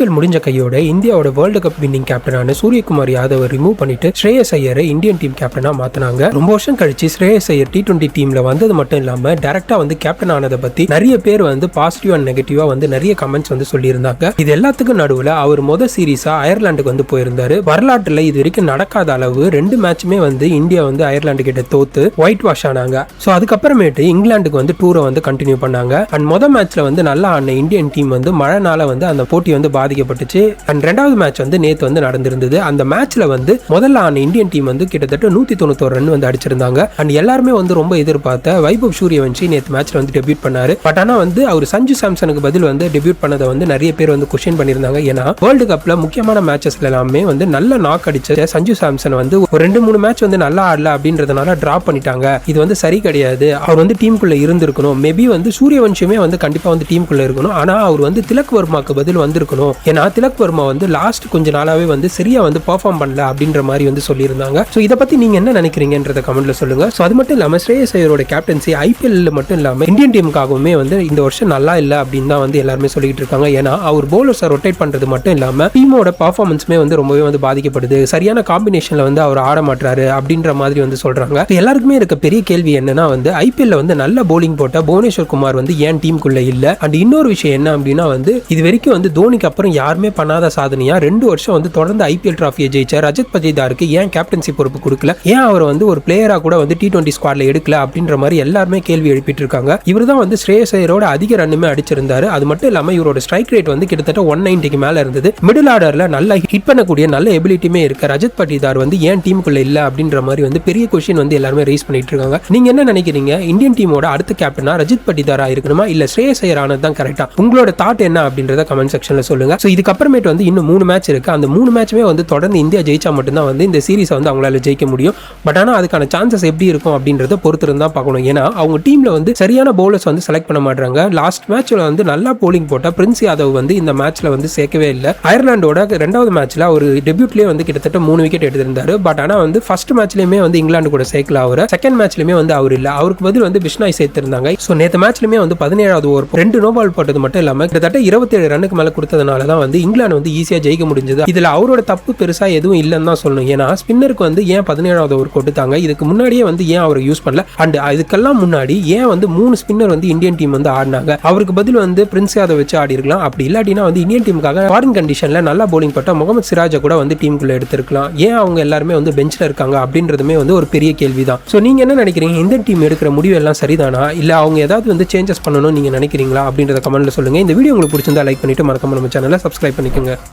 IPL முடிஞ்ச கையோட இந்தியாவோட வேர்ல்டு கப் வின்னிங் கேப்டனான சூரியகுமார் யாதவ் ரிமூவ் பண்ணிட்டு ஸ்ரேயஸ் ஐயரை இந்தியன் டீம் கேப்டனா மாத்தினாங்க. ரொம்ப வருஷம் கழிச்சு ஸ்ரேயஸ் ஐயர் T20 டீம்ல வந்தது மட்டும் இல்லாம டைரக்டா கேப்டன் ஆனதை பத்தி நிறைய பேர் பாசிட்டிவ் அண்ட் நெகட்டிவா நிறைய கமெண்ட்ஸ் சொல்லியிருந்தாங்க. இது எல்லாத்துக்கும் நடுவுல அவர் முதல் சீரீஸா அயர்லாந்துக்கு போயிருந்தாரு. வரலாற்றுல இது வரைக்கும் நடக்காத அளவு 2 மேட்சுமே இந்தியா அயர்லாந்து கிட்ட தோத்து ஒயிட் வாஷ் ஆனாங்க. சோ அதுக்கப்புறமேட்டு இங்கிலாந்துக்கு டூரை கண்டினியூ பண்ணாங்க. அண்ட் முதல் மேட்ச்ல நல்லா ஆன இந்தியன் டீம் மழைனால அந்த போட்டி பாதிக்கப்பட்டுச்சு. அண்ட் ரெண்டாவது மேட்ச் நேத்து நடந்திருந்தது. அந்த மேட்ச்ல முதல்ல ஆன இந்தியன் டீம் கிட்டத்தட்ட 191 ரன் அடிச்சிருந்தாங்க. அண்ட் எல்லாருமே ரொம்ப எதிர்பார்த்த வைபவ் சூரியவன்ஷி நேத்து மேட்ச்ல டெபியூட் பண்ணாரு. பட் ஆனா அவர் சஞ்சு சாம்சனுக்கு பதில் டெபியூட் பண்ணதை நிறைய பேர் கொஸ்டின் பண்ணியிருந்தாங்க. ஏன்னா வேர்ல்டு கப்ல முக்கியமான மேட்சஸ்ல எல்லாமே நல்ல நாக் அடிச்ச சஞ்சு சாம்சன் ஒரு 2-3 மேட்ச் நல்லா ஆடல அப்படின்றதுனால டிராப் பண்ணிட்டாங்க. இது சரி கிடையாது. அவர் டீமுக்குள்ள இருந்திருக்கணும். மேபி சூரியவன்ஷியுமே கண்டிப்பா டீமுக்குள்ள இருக்கணும். ஆனா அவர் திலக் வர்மாக்கு பதில் வந்திருக்கணும். ஏன்னா திலக் வர்மா லாஸ்ட் கொஞ்ச நாளாவே சரியா பெர்ஃபார்ம் பண்ணல அப்படின்ற மாதிரி சொல்லியிருந்தாங்க. சோ இத பத்தி நீங்க என்ன நினைக்கிறீங்கன்றத கமெண்ட்ல சொல்லுங்க. சோ அது மட்டும் இல்லாம ஸ்ரேயஸ் ஐயரோட கேப்டன்சி ஐபிஎல் மட்டும் இல்லாம இந்தியன் டீமுக்காகவுமே இந்த வருஷம் நல்லா இல்ல அப்படின்னு தான் எல்லாருமே சொல்லிட்டு இருக்காங்க. ஏன்னா அவர் பவுலர்ஸை ரொட்டேட் பண்றது மட்டும் இல்லாம டீமோட பர்ஃபார்மன்ஸுமே ரொம்பவே பாதிக்கப்படுது. சரியான காம்பினேஷன்ல அவர் ஆட மாட்டாரு அப்படின்ற மாதிரி சொல்றாங்க. எல்லாருக்குமே இருக்க பெரிய கேள்வி என்னன்னா ஐபிஎல்ல நல்ல போலிங் போட்ட புவனேஸ்வர் குமார் ஏன் டீமுக்குள்ள இல்ல. அண்ட் இன்னொரு விஷயம் என்ன அப்படின்னா இது வரைக்கும் தோனிக்கு அப்புறம் யாருமே பண்ணாத சாதனையா 2 வருஷம் தொடர்ந்து ஐபிஎல் டிராஃபியை ஜெயிச்ச ரஜத் பட்டிதாருக்கு ஏன் கேப்டன்சி பொறுப்பு கொடுக்கல, ஏன் அவர் ஒரு பிளேயரா கூட T20 ஸ்குவாட்ல எடுக்கல அப்படின்ற மாதிரி எல்லாருமே கேள்வி எழுப்பிட்டு இருக்காங்க. இவர் தான் ஸ்ரேயஸ் ஐயரோட அதிக ரன்னுமே அடிச்சிருந்தாரு. அது மட்டும் இல்லாம இவரோட ஸ்ட்ரைக் ரேட் கிட்டத்தட்ட 190க்கு மேல இருந்தது. மிடில் ஆர்டர்ல நல்லா ஹிட் பண்ணக்கூடிய நல்ல எபிலிட்டியுமே இருக்க ரஜத் பட்டிதார் ஏன் டீமுக்குள்ள இல்ல அப்படின்ற மாதிரி பெரிய கொஸ்டின் எல்லாருமே ரைஸ் பண்ணிட்டு இருக்காங்க. நீங்க என்ன நினைக்கிறீங்க? இந்தியன் டீமோட அடுத்த கேப்டனா ரஜத் பட்டிதாரா இருக்கணுமா இல்ல ஸ்ரேயஸ் ஐயர் ஆனது தான் கரெக்டா? உங்களோட தாட் என்ன அப்படின்றத கமெண்ட் செக்ஷன்ல சொல்லுங்க. சோ இதுக்கப்புறமேட்டு இன்னும் 3 மேட்ச் இருக்கு. அந்த 3 மேட்சுமே தொடர்ந்து இந்தியா ஜெயிச்சா மட்டும்தான் இந்த சீரீஸ் அவங்களால ஜெயிக்க முடியும். பட் ஆனா அதுக்கான சான்சஸ் எப்படி இருக்கும் அப்படின்றத பொறுத்து இருந்தா பார்க்கணும். ஏன்னா அவங்க டீம்ல சரியான பவுலர்ஸ் செலக்ட் பண்ண மாட்டாங்க. லாஸ்ட் மேட்ச்ல நல்லா போலிங் போட்ட பிரின்ஸ் யாதவ் இந்த மேட்ச்ல சேர்க்கவே இல்லை. அயர்லாண்டோட 2வது மேட்ச்ல ஒரு டெபியூட்லயே கிட்டத்தட்ட 3 விக்கெட் எடுத்திருந்தாரு. பட் ஆனா ஃபர்ஸ்ட் மேட்ச்லயுமே இங்கிலாந்து கூட சேர்க்கல. அவர் செகண்ட் மேட்ச்லயுமே அவர் இல்ல. அவருக்கு பதில் பிஷ்னாய் சேர்த்திருந்தாங்க. சோ நேத்து மேட்ச்லயுமே 17வது ஓவர் 2 நோ பால் போட்டது மட்டும் இல்லாம கிட்டத்தட்ட 27 ரன்னுக்கு மேல கொடுத்ததுனால தான் இங்கிலாந்து ஈஸியா ஜெயிக்க முடிஞ்சது. இதுல அவரோட தப்பு பெருசா எதுவும் இல்லன்னு தான் சொல்லணும். ஏன்னா ஸ்பின்னருக்கு ஏன் 17வது ஓவர் கொடுத்தாங்க, இதுக்கு முன்னாடியே ஏன் அவரை யூஸ் பண்ணல, அண்ட் இதுக்கெல்லாம் முன்னாடி ஏன் 3 ஸ்பின்னர் இந்தியன் டீம் ஆடினாங்க. அவருக்கு பதில் பிரின்ஸ் யாதவ் வச்சு ஆடி இருக்கலாம். அப்படி இல்லாட்டினா இந்தியன் டீமுக்காக ஃபாரின் கண்டிஷன்ல நல்லா போலிங் போட்ட முகமது சிராஜா கூட டீமுக்குள்ள எடுத்திருக்கலாம். ஏன் அவங்க எல்லாருமே பெஞ்ச்ல இருக்காங்க அப்படின்றதுமே ஒரு பெரிய கேள்விதான். சோ நீங்க என்ன நினைக்கிறீங்க? இந்த டீம் எடுக்கிற முடிவு எல்லாம் சரிதானா இல்ல அவங்க ஏதாவது சேஞ்சஸ் பண்ணணும் நீங்க நினைக்கிறீங்களா அப்படின்றத கமெண்ட்ல சொல்லுங்க. இந்த வீடியோ உங்களுக்கு பிடிச்சிருந்தா லைக் பண்ணிட்டு மறக்காம நம்ம சேனலை சப்ஸ்கிரைப் பண்ணிக்கோங்க.